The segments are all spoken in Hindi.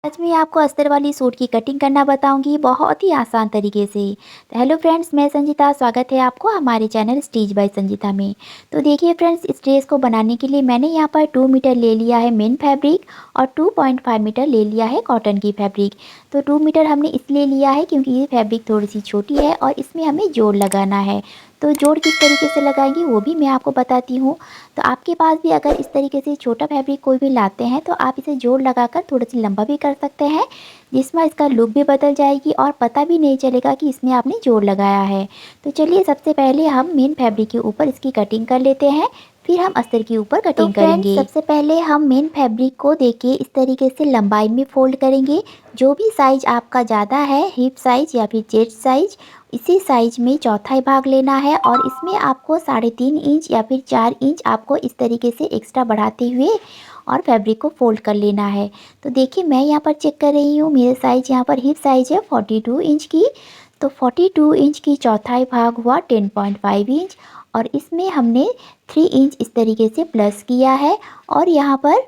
आज मैं आपको अस्तर वाली सूट की कटिंग करना बताऊंगी बहुत ही आसान तरीके से। तो हेलो फ्रेंड्स, मैं संजीता, स्वागत है आपको हमारे चैनल स्टिच बाय संजीता में। तो देखिए फ्रेंड्स, इस ड्रेस को बनाने के लिए मैंने यहाँ पर 2 मीटर ले लिया है मेन फैब्रिक और 2.5 मीटर ले लिया है कॉटन की फैब्रिक। तो 2 मीटर हमने इसलिए लिया है क्योंकि ये फैब्रिक थोड़ी सी छोटी है और इसमें हमें जोड़ लगाना है। तो जोड़ किस तरीके से लगाएंगे वो भी मैं आपको बताती हूँ। तो आपके पास भी अगर इस तरीके से छोटा फैब्रिक कोई भी लाते हैं तो आप इसे जोड़ लगाकर थोड़ा सी लंबा भी कर सकते हैं, जिसमें इसका लुक भी बदल जाएगी और पता भी नहीं चलेगा कि इसमें आपने जोड़ लगाया है। तो चलिए सबसे पहले हम मेन फैब्रिक के ऊपर इसकी कटिंग कर लेते हैं, फिर हम अस्तर के ऊपर कटिंग करेंगे। सबसे पहले हम मेन फैब्रिक को देखिए इस तरीके से लंबाई में फोल्ड करेंगे। जो भी साइज आपका ज़्यादा है, हिप साइज या फिर चेस्ट साइज, इसी साइज में चौथाई भाग लेना है और इसमें आपको 3.5 इंच या फिर 4 इंच आपको इस तरीके से एक्स्ट्रा बढ़ाते हुए और फैब्रिक को फोल्ड कर लेना है। तो देखिए मैं यहाँ पर चेक कर रही हूँ, मेरे साइज यहाँ पर हिप साइज है 42 इंच की। तो 42 इंच की चौथाई भाग हुआ 10.5 इंच और इसमें हमने 3 इंच इस तरीके से प्लस किया है और यहाँ पर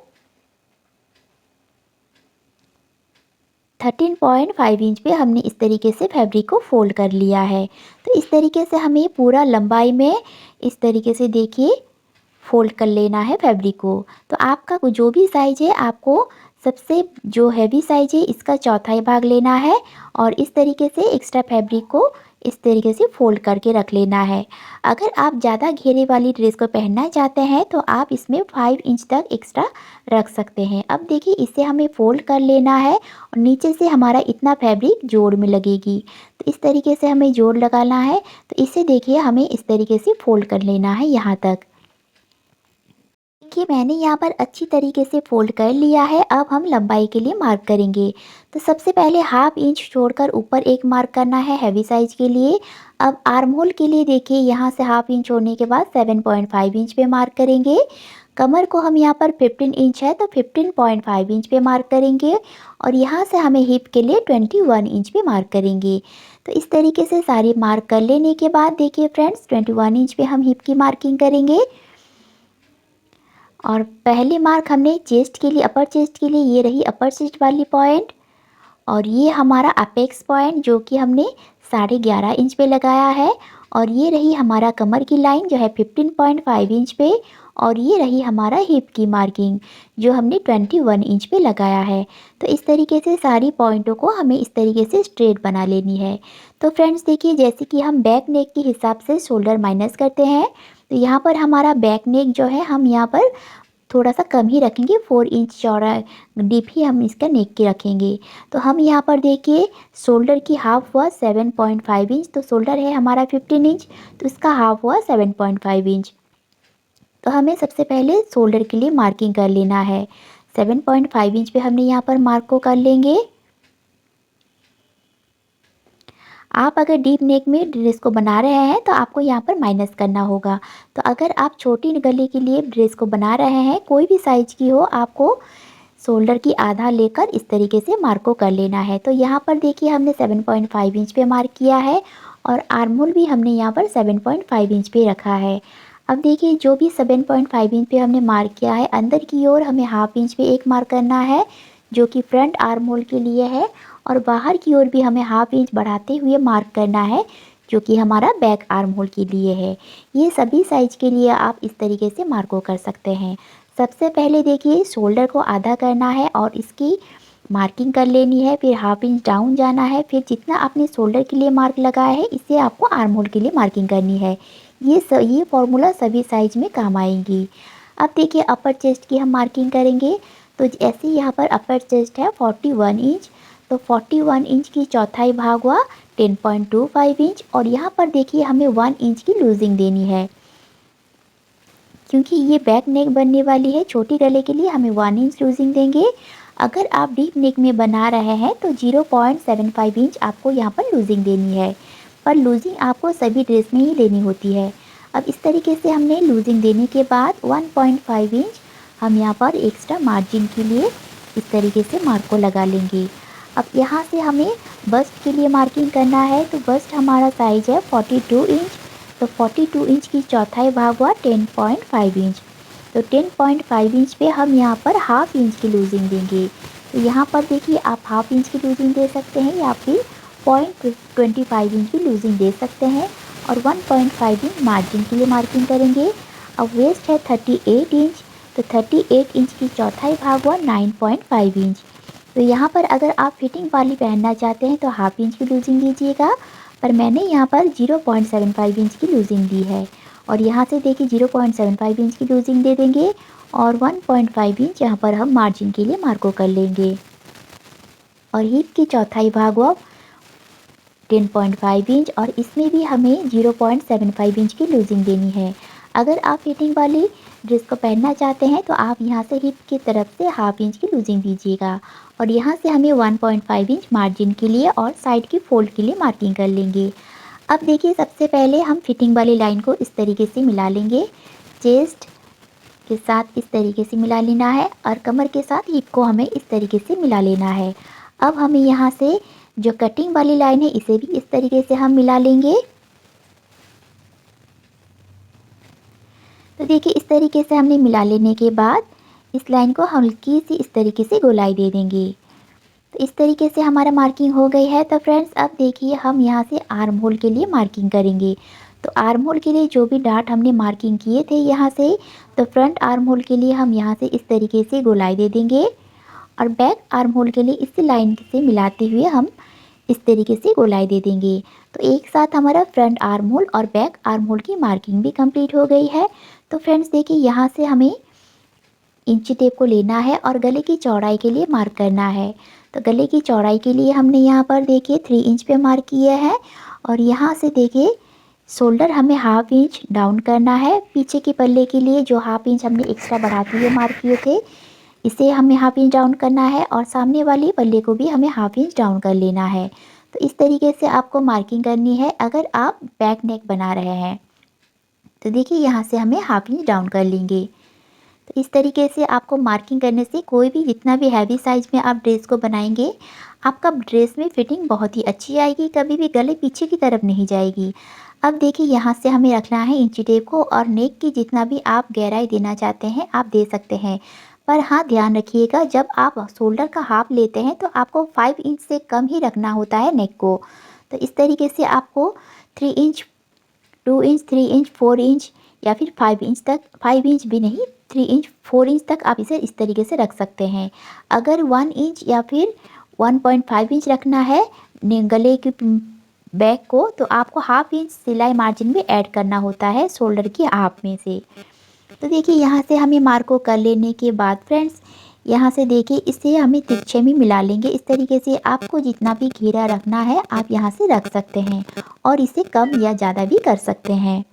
13.5 इंच पे हमने इस तरीके से फैब्रिक को फोल्ड कर लिया है। तो इस तरीके से हमें पूरा लंबाई में इस तरीके से देखिए फोल्ड कर लेना है फैब्रिक को। तो आपका जो भी साइज़ है आपको सबसे जो हैवी साइज़ है इसका चौथाई भाग लेना है और इस तरीके से एक्स्ट्रा फैब्रिक को इस तरीके से फोल्ड करके रख लेना है। अगर आप ज़्यादा घेरे वाली ड्रेस को पहनना चाहते हैं तो आप इसमें 5 इंच तक एक्स्ट्रा रख सकते हैं। अब देखिए इसे हमें फोल्ड कर लेना है और नीचे से हमारा इतना फैब्रिक जोड़ में लगेगी। तो इस तरीके से हमें जोड़ लगाना है। तो इसे देखिए हमें इस तरीके से फोल्ड कर लेना है यहाँ तक। देखिए मैंने यहाँ पर अच्छी तरीके से फोल्ड कर लिया है। अब हम लंबाई के लिए मार्क करेंगे। तो सबसे पहले हाफ इंच छोड़कर ऊपर एक मार्क करना है हैवी साइज के लिए। अब आर्म होल के लिए देखिए यहाँ से हाफ इंच छोड़ने के बाद 7.5 इंच पे मार्क करेंगे। कमर को हम यहाँ पर 15 इंच है तो 15.5 इंच पे मार्क करेंगे और यहाँ से हमें हिप के लिए 21 इंच पे मार्क करेंगे। तो इस तरीके से सारी मार्क कर लेने के बाद देखिए फ्रेंड्स 21 इंच पे हम हिप की मार्किंग करेंगे और पहली मार्क हमने चेस्ट के लिए, अपर चेस्ट के लिए ये रही अपर चेस्ट वाली पॉइंट और ये हमारा अपेक्स पॉइंट जो कि हमने 11.5 इंच पे लगाया है और ये रही हमारा कमर की लाइन जो है 15.5 इंच पे और ये रही हमारा हिप की मार्किंग जो हमने 21 इंच पे लगाया है। तो इस तरीके से सारी पॉइंटों को हमें इस तरीके से स्ट्रेट बना लेनी है। तो फ्रेंड्स देखिए जैसे कि हम बैक नेक के हिसाब से शोल्डर माइनस करते हैं, तो यहाँ पर हमारा बैक नेक जो है हम यहाँ पर थोड़ा सा कम ही रखेंगे, 4 इंच चौड़ा डीप ही हम इसका नेक की रखेंगे। तो हम यहाँ पर देखिए शोल्डर की हाफ हुआ 7.5 इंच, तो शोल्डर है हमारा 15 इंच तो इसका हाफ हुआ 7.5 इंच। तो हमें सबसे पहले शोल्डर के लिए मार्किंग कर लेना है। 7.5 इंच पे हमने यहाँ पर मार्क को कर लेंगे। आप अगर डीप नेक में ड्रेस को बना रहे हैं तो आपको यहाँ पर माइनस करना होगा। तो अगर आप छोटी गले के लिए ड्रेस को बना रहे हैं, कोई भी साइज की हो, आपको शोल्डर की आधा लेकर इस तरीके से मार्क को कर लेना है। तो यहाँ पर देखिए हमने 7.5 इंच पे मार्क किया है और आर्म होल भी हमने यहाँ पर 7.5 इंच पे रखा है। अब देखिए जो भी 7.5 इंच पे हमने मार्क किया है, अंदर की ओर हमें हाफ इंच पे एक मार्क करना है जो कि फ्रंट आर्म होल के लिए है और बाहर की ओर भी हमें हाफ इंच बढ़ाते हुए मार्क करना है जो कि हमारा बैक आर्म होल के लिए है। ये सभी साइज के लिए आप इस तरीके से मार्क को कर सकते हैं। सबसे पहले देखिए शोल्डर को आधा करना है और इसकी मार्किंग कर लेनी है, फिर हाफ इंच डाउन जाना है, फिर जितना आपने शोल्डर के लिए मार्क लगाया है इससे आपको आर्म होल के लिए मार्किंग करनी है। ये फॉर्मूला सभी साइज में काम आएगी। अब देखिए अपर चेस्ट की हम मार्किंग करेंगे। तो ऐसे यहाँ पर अपर चेस्ट है 41 इंच, तो 41 इंच की चौथाई भाग हुआ 10.25 इंच और यहाँ पर देखिए हमें 1 इंच की लूजिंग देनी है क्योंकि ये बैक नेक बनने वाली है। छोटी गले के लिए हमें 1 इंच लूजिंग देंगे। अगर आप डीप नेक में बना रहे हैं तो 0.75 इंच आपको यहाँ पर लूजिंग देनी है, पर लूजिंग आपको सभी ड्रेस में ही देनी होती है। अब इस तरीके से हमने लूजिंग देने के बाद 1.5 इंच हम यहाँ पर एक्स्ट्रा मार्जिन के लिए इस तरीके से मार्क को लगा लेंगे। अब यहाँ से हमें बस्ट के लिए मार्किंग करना है। तो बस्ट हमारा साइज है 42 इंच, तो 42 इंच की चौथाई भाग हुआ 10.5 इंच। तो 10.5 इंच पे हम यहाँ पर हाफ इंच की लूजिंग देंगे। तो यहाँ पर देखिए आप हाफ इंच की लूजिंग दे सकते हैं या फिर 0.25 इंच की लूजिंग दे सकते हैं और 1.5 इंच मार्जिन के लिए मार्किंग करेंगे। अब वेस्ट है 38 इंच, तो 38 इंच की चौथाई भाग हुआ 9.5 इंच। तो यहाँ पर अगर आप फिटिंग वाली पहनना चाहते हैं तो हाफ इंच की लूजिंग दीजिएगा, पर मैंने यहाँ पर 0.75 इंच की लूजिंग दी है। और यहाँ से देखिए 0.75 इंच की लूजिंग दे देंगे और 1.5 इंच यहाँ पर हम मार्जिन के लिए मार्को कर लेंगे। और हिप की चौथाई भाग हुआ 10.5 इंच और इसमें भी हमें 0.75 इंच की लूजिंग देनी है। अगर आप फिटिंग वाली ड्रेस को पहनना चाहते हैं तो आप यहाँ से हिप की तरफ से हाफ इंच की लूजिंग दीजिएगा और यहाँ से हमें 1.5 इंच मार्जिन के लिए और साइड की फोल्ड के लिए मार्किंग कर लेंगे। अब देखिए सबसे पहले हम फिटिंग वाली लाइन को इस तरीके से मिला लेंगे, चेस्ट के साथ इस तरीके से मिला लेना है और कमर के साथ हिप को हमें इस तरीके से मिला लेना है। अब हमें यहाँ से जो कटिंग वाली लाइन है इसे भी इस तरीके से हम मिला लेंगे। तो देखिए इस तरीके से हमने मिला लेने के बाद इस लाइन को हल्की सी इस तरीके से गोलाई दे देंगे। तो इस तरीके से हमारा मार्किंग हो गई है। तो फ्रेंड्स अब देखिए हम यहाँ से आर्म होल के लिए मार्किंग करेंगे। तो आर्म होल के लिए जो भी डार्ट हमने मार्किंग किए थे यहाँ से, तो फ्रंट आर्म होल के लिए हम यहाँ से इस तरीके से गोलाई दे देंगे और बैक आर्म होल के लिए इसी लाइन से मिलाते हुए हम इस तरीके से गोलाई दे देंगे। तो एक साथ हमारा फ्रंट आर्म होल और बैक आर्म होल की मार्किंग भी कंप्लीट हो गई है। तो फ्रेंड्स देखिए यहाँ से हमें इंची टेप को लेना है और गले की चौड़ाई के लिए मार्क करना है। तो गले की चौड़ाई के लिए हमने यहाँ पर देखिए 3 इंच पे मार्क किया है और यहाँ से देखिए शोल्डर हमें हाफ इंच डाउन करना है। पीछे के पल्ले के लिए जो हाफ इंच हमने एक्स्ट्रा बढ़ाते हुए मार्क किए थे इसे हमें हाफ इंच डाउन करना है और सामने वाली पल्ले को भी हमें हाफ इंच डाउन कर लेना है। तो इस तरीके से आपको मार्किंग करनी है अगर आप बैक नेक बना रहे हैं। तो देखिए यहाँ से हमें हाफ इंच डाउन कर लेंगे। तो इस तरीके से आपको मार्किंग करने से कोई भी जितना भी हैवी साइज़ में आप ड्रेस को बनाएंगे आपका ड्रेस में फिटिंग बहुत ही अच्छी आएगी, कभी भी गले पीछे की तरफ नहीं जाएगी। अब देखिए यहाँ से हमें रखना है इंची टेप को और नेक की जितना भी आप गहराई देना चाहते हैं आप दे सकते हैं, पर हाँ ध्यान रखिएगा जब आप शोल्डर का हाफ लेते हैं तो आपको 5 इंच से कम ही रखना होता है नेक को। तो इस तरीके से आपको 3 इंच, 2 इंच, 3 इंच, 4 इंच या फिर 5 इंच तक, 5 इंच भी नहीं 3 इंच 4 इंच तक आप इसे इस तरीके से रख सकते हैं। अगर 1 इंच या फिर 1.5 इंच रखना है गले की बैक को तो आपको हाफ इंच सिलाई मार्जिन भी ऐड करना होता है शोल्डर की हाफ में से। तो देखिए यहाँ से हमें मार्को कर लेने के बाद फ्रेंड्स यहाँ से देखिए इसे हमें तिरछे में मिला लेंगे। इस तरीके से आपको जितना भी घेरा रखना है आप यहाँ से रख सकते हैं और इसे कम या ज़्यादा भी कर सकते हैं।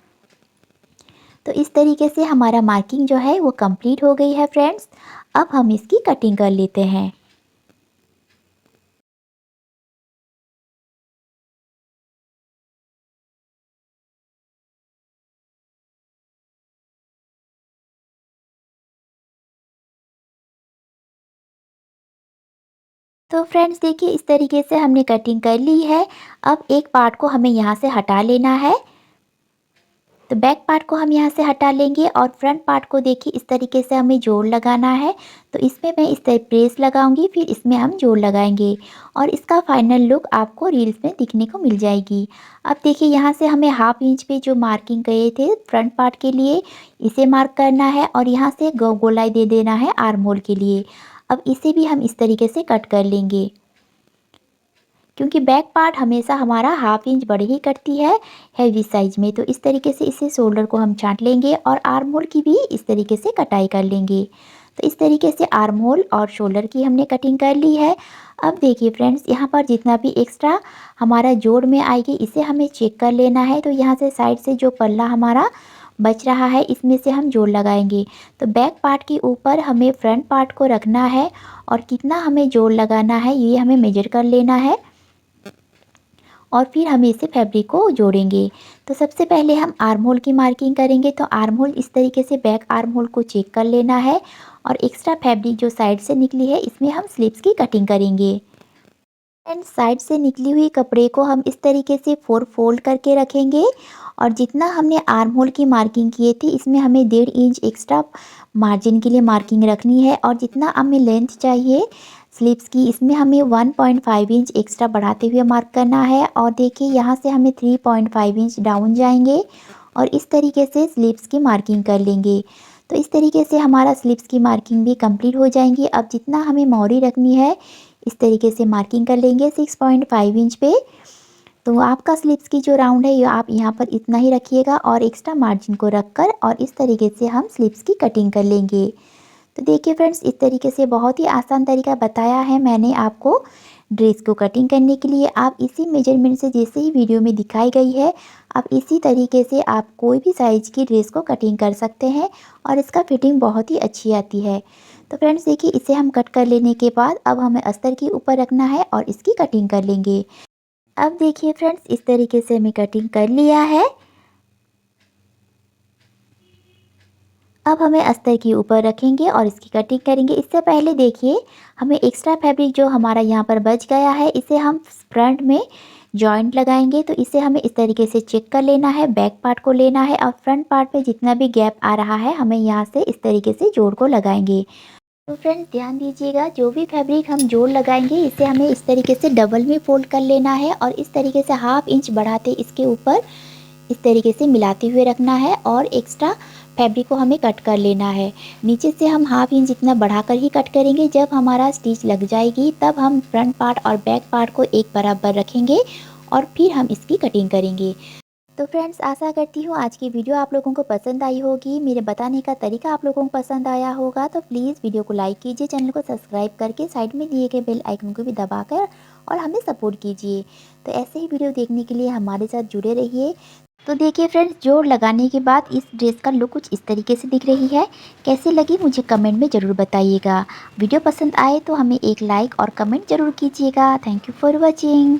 तो इस तरीके से हमारा मार्किंग जो है वो कंप्लीट हो गई है फ्रेंड्स। अब हम इसकी कटिंग कर लेते हैं। तो फ्रेंड्स देखिए इस तरीके से हमने कटिंग कर ली है। अब एक पार्ट को हमें यहाँ से हटा लेना है। तो बैक पार्ट को हम यहाँ से हटा लेंगे और फ्रंट पार्ट को देखिए इस तरीके से हमें जोड़ लगाना है। तो इसमें मैं इस तरह प्रेस लगाऊंगी, फिर इसमें हम जोड़ लगाएंगे और इसका फाइनल लुक आपको रील्स में दिखने को मिल जाएगी। अब देखिए यहाँ से हमें हाफ इंच पे जो मार्किंग किए थे फ्रंट पार्ट के लिए इसे मार्क करना है और यहाँ से गोलाई दे देना है आर्म होल के लिए। अब इसे भी हम इस तरीके से कट कर लेंगे क्योंकि बैक पार्ट हमेशा हमारा हाफ इंच बढ़ ही करती है हैवी साइज में। तो इस तरीके से इसे शोल्डर को हम छांट लेंगे और आर्म होल की भी इस तरीके से कटाई कर लेंगे। तो इस तरीके से आर्म होल और शोल्डर की हमने कटिंग कर ली है। अब देखिए फ्रेंड्स यहाँ पर जितना भी एक्स्ट्रा हमारा जोड़ में आएगी इसे हमें चेक कर लेना है। तो यहाँ से साइड से जो पल्ला हमारा बच रहा है इसमें से हम जोड़ लगाएंगे। तो बैक पार्ट के ऊपर हमें फ्रंट पार्ट को रखना है और कितना हमें जोड़ लगाना है ये हमें मेजर कर लेना है और फिर हम इसे फैब्रिक को जोड़ेंगे। तो सबसे पहले हम आर्म होल की मार्किंग करेंगे। तो आर्म होल इस तरीके से बैक आर्म होल को चेक कर लेना है और एक्स्ट्रा फैब्रिक जो साइड से निकली है इसमें हम स्लीव्स की कटिंग करेंगे। एंड साइड से निकली हुई कपड़े को हम इस तरीके से 4 फोल्ड करके रखेंगे और जितना हमने आर्म होल की मार्किंग किए थे इसमें हमें 1.5 इंच एक्स्ट्रा मार्जिन के लिए मार्किंग रखनी है और जितना हमें लेंथ चाहिए स्लीव्स की, इसमें हमें 1.5 इंच एक्स्ट्रा बढ़ाते हुए मार्क करना है। और देखिए यहाँ से हमें 3.5 इंच डाउन जाएंगे और इस तरीके से स्लीव्स की मार्किंग कर लेंगे। तो इस तरीके से हमारा स्लीव्स की मार्किंग भी कंप्लीट हो जाएंगी। अब जितना हमें मोहरी रखनी है इस तरीके से मार्किंग कर लेंगे 6.5 इंच पे। तो आपका स्लीव्स की जो राउंड है ये आप यहाँ पर इतना ही रखिएगा और एक्स्ट्रा मार्जिन को रखकर और इस तरीके से हम स्लीव्स की कटिंग कर लेंगे। तो देखिए फ्रेंड्स, इस तरीके से बहुत ही आसान तरीका बताया है मैंने आपको ड्रेस को कटिंग करने के लिए। आप इसी मेजरमेंट से जैसे ही वीडियो में दिखाई गई है, आप इसी तरीके से आप कोई भी साइज़ की ड्रेस को कटिंग कर सकते हैं और इसका फिटिंग बहुत ही अच्छी आती है। तो फ्रेंड्स देखिए, इसे हम कट कर लेने के बाद अब हमें अस्तर के ऊपर रखना है और इसकी कटिंग कर लेंगे। अब देखिए फ्रेंड्स, इस तरीके से हमें कटिंग कर लिया है। अब हमें अस्तर के ऊपर रखेंगे और इसकी कटिंग करेंगे। इससे पहले देखिए, हमें एक्स्ट्रा फैब्रिक जो हमारा यहाँ पर बच गया है इसे हम फ्रंट में जॉइंट लगाएंगे। तो इसे हमें इस तरीके से चेक कर लेना है, बैक पार्ट को लेना है और फ्रंट पार्ट पे जितना भी गैप आ रहा है हमें यहाँ से इस तरीके से जोड़ को लगाएंगे। तो फ्रेंड्स ध्यान दीजिएगा, जो भी फैब्रिक हम जोड़ लगाएंगे इसे हमें इस तरीके से डबल में फोल्ड कर लेना है और इस तरीके से हाफ इंच बढ़ाते इसके ऊपर इस तरीके से मिलाते हुए रखना है और एक्स्ट्रा फैब्रिक को हमें कट कर लेना है। नीचे से हम हाफ इंच इतना बढ़ाकर ही कट करेंगे। जब हमारा स्टिच लग जाएगी तब हम फ्रंट पार्ट और बैक पार्ट को एक बराबर रखेंगे और फिर हम इसकी कटिंग करेंगे। तो फ्रेंड्स, आशा करती हूँ आज की वीडियो आप लोगों को पसंद आई होगी। मेरे बताने का तरीका आप लोगों को पसंद आया होगा। तो प्लीज़ वीडियो को लाइक कीजिए, चैनल को सब्सक्राइब करके साइड में दिए गए बेल आइकन को भी दबाकर और हमें सपोर्ट कीजिए। तो ऐसे ही वीडियो देखने के लिए हमारे साथ जुड़े रहिए। तो देखिए फ्रेंड्स, जोड़ लगाने के बाद इस ड्रेस का लुक कुछ इस तरीके से दिख रही है। कैसी लगी मुझे कमेंट में ज़रूर बताइएगा। वीडियो पसंद आए तो हमें एक लाइक और कमेंट ज़रूर कीजिएगा। Thank you for watching.